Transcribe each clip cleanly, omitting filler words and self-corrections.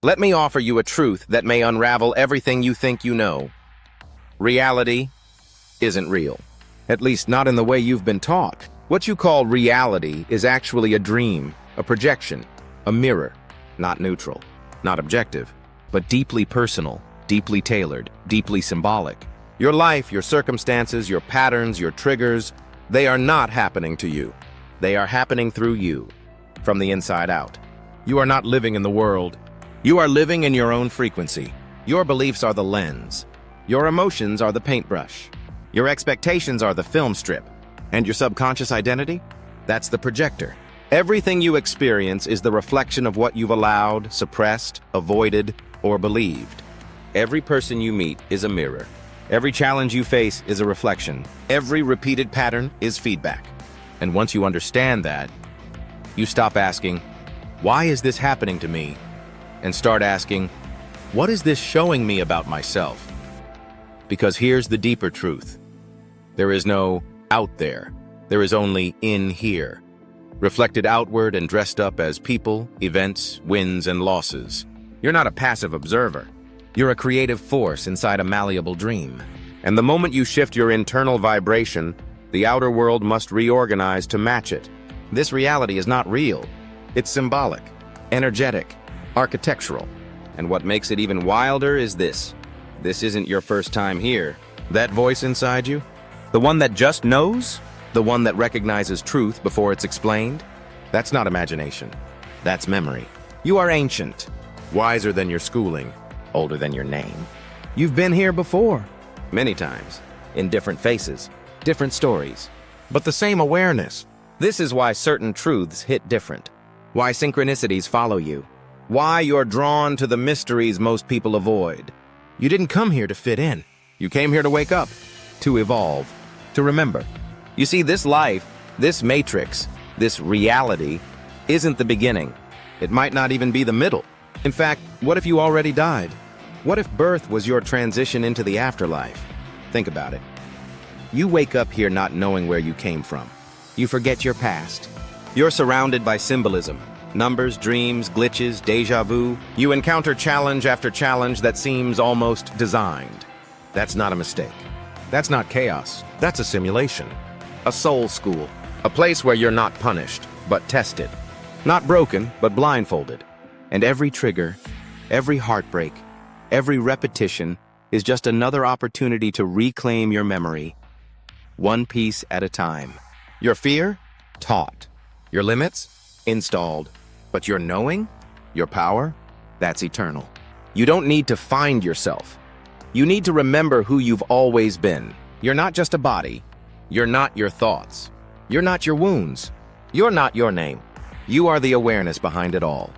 Let me offer you a truth that may unravel everything you think you know. Reality isn't real. At least not in the way you've been taught. What you call reality is actually a dream, a projection, a mirror. Not neutral, not objective, but deeply personal, deeply tailored, deeply symbolic. Your life, your circumstances, your patterns, your triggers, they are not happening to you. They are happening through you, from the inside out. You are not living in the world. You are living in your own frequency. Your beliefs are the lens. Your emotions are the paintbrush. Your expectations are the film strip. And your subconscious identity? That's the projector. Everything you experience is the reflection of what you've allowed, suppressed, avoided, or believed. Every person you meet is a mirror. Every challenge you face is a reflection. Every repeated pattern is feedback. And once you understand that, you stop asking, "Why is this happening to me?" and start asking, "What is this showing me about myself?" Because here's the deeper truth. There is no out there. There is only in here, reflected outward and dressed up as people, events, wins, and losses. You're not a passive observer. You're a creative force inside a malleable dream. And the moment you shift your internal vibration, the outer world must reorganize to match it. This reality is not real. It's symbolic, energetic, architectural. And what makes it even wilder is this. This isn't your first time here. That voice inside you, the one that just knows, the one that recognizes truth before it's explained, that's not imagination. That's memory. You are ancient, wiser than your schooling, older than your name. You've been here before, many times, in different faces, different stories, but the same awareness. This is why certain truths hit different, why synchronicities follow you, why you're drawn to the mysteries most people avoid. You didn't come here to fit in. You came here to wake up, to evolve, to remember. You see, this life, this matrix, this reality, isn't the beginning. It might not even be the middle. In fact, what if you already died? What if birth was your transition into the afterlife? Think about it. You wake up here not knowing where you came from. You forget your past. You're surrounded by symbolism, numbers, dreams, glitches, deja vu. You encounter challenge after challenge that seems almost designed. That's not a mistake. That's not chaos. That's a simulation. A soul school. A place where you're not punished, but tested. Not broken, but blindfolded. And every trigger, every heartbreak, every repetition is just another opportunity to reclaim your memory, one piece at a time. Your fear? Taught. Your limits? Installed. But your knowing? Your power? That's eternal. You don't need to find yourself. You need to remember who you've always been. You're not just a body. You're not your thoughts. You're not your wounds. You're not your name. You are the awareness behind it all.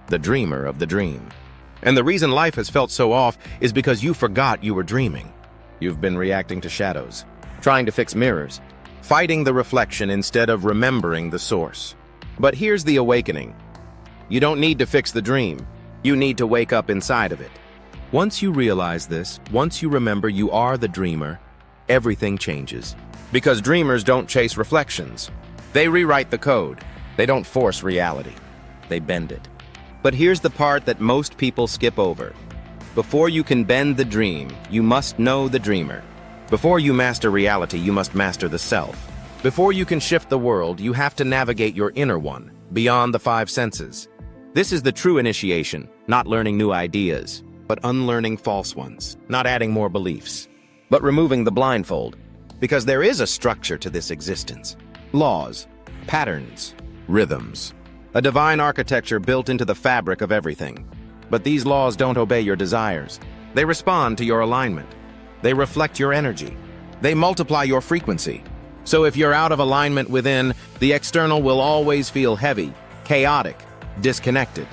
The dreamer of the dream. And the reason life has felt so off is because you forgot you were dreaming. You've been reacting to shadows, trying to fix mirrors, fighting the reflection instead of remembering the source. But here's the awakening. You don't need to fix the dream. You need to wake up inside of it. Once you realize this, once you remember you are the dreamer, everything changes. Because dreamers don't chase reflections. They rewrite the code. They don't force reality. They bend it. But here's the part that most people skip over. Before you can bend the dream, you must know the dreamer. Before you master reality, you must master the self. Before you can shift the world, you have to navigate your inner one, beyond the five senses. This is the true initiation, not learning new ideas, but unlearning false ones, not adding more beliefs, but removing the blindfold. Because there is a structure to this existence. Laws, patterns, rhythms. A divine architecture built into the fabric of everything. But these laws don't obey your desires. They respond to your alignment. They reflect your energy. They multiply your frequency. So if you're out of alignment within, the external will always feel heavy, chaotic, disconnected.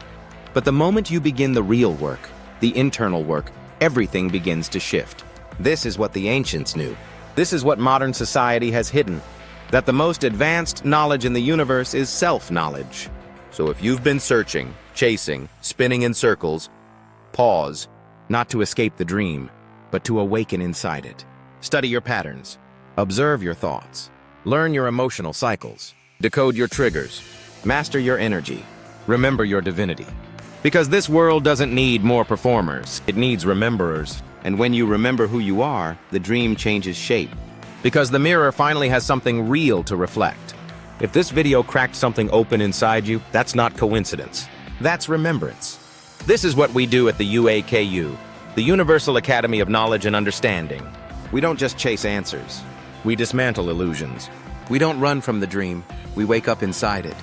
But the moment you begin the real work, the internal work, everything begins to shift. This is what the ancients knew. This is what modern society has hidden. That the most advanced knowledge in the universe is self-knowledge. So if you've been searching, chasing, spinning in circles, pause, not to escape the dream, but to awaken inside it. Study your patterns, observe your thoughts, learn your emotional cycles, decode your triggers, master your energy, remember your divinity. Because this world doesn't need more performers, it needs rememberers. And when you remember who you are, the dream changes shape. Because the mirror finally has something real to reflect. If this video cracked something open inside you, that's not coincidence. That's remembrance. This is what we do at the UAKU, the Universal Academy of Knowledge and Understanding. We don't just chase answers. We dismantle illusions. We don't run from the dream. We wake up inside it.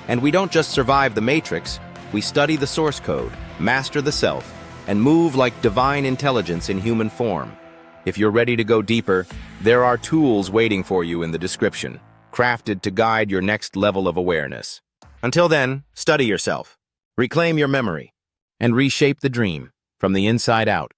And we don't just survive the matrix. We study the source code, master the self, and move like divine intelligence in human form. If you're ready to go deeper, there are tools waiting for you in the description, crafted to guide your next level of awareness. Until then, study yourself, reclaim your memory, and reshape the dream from the inside out.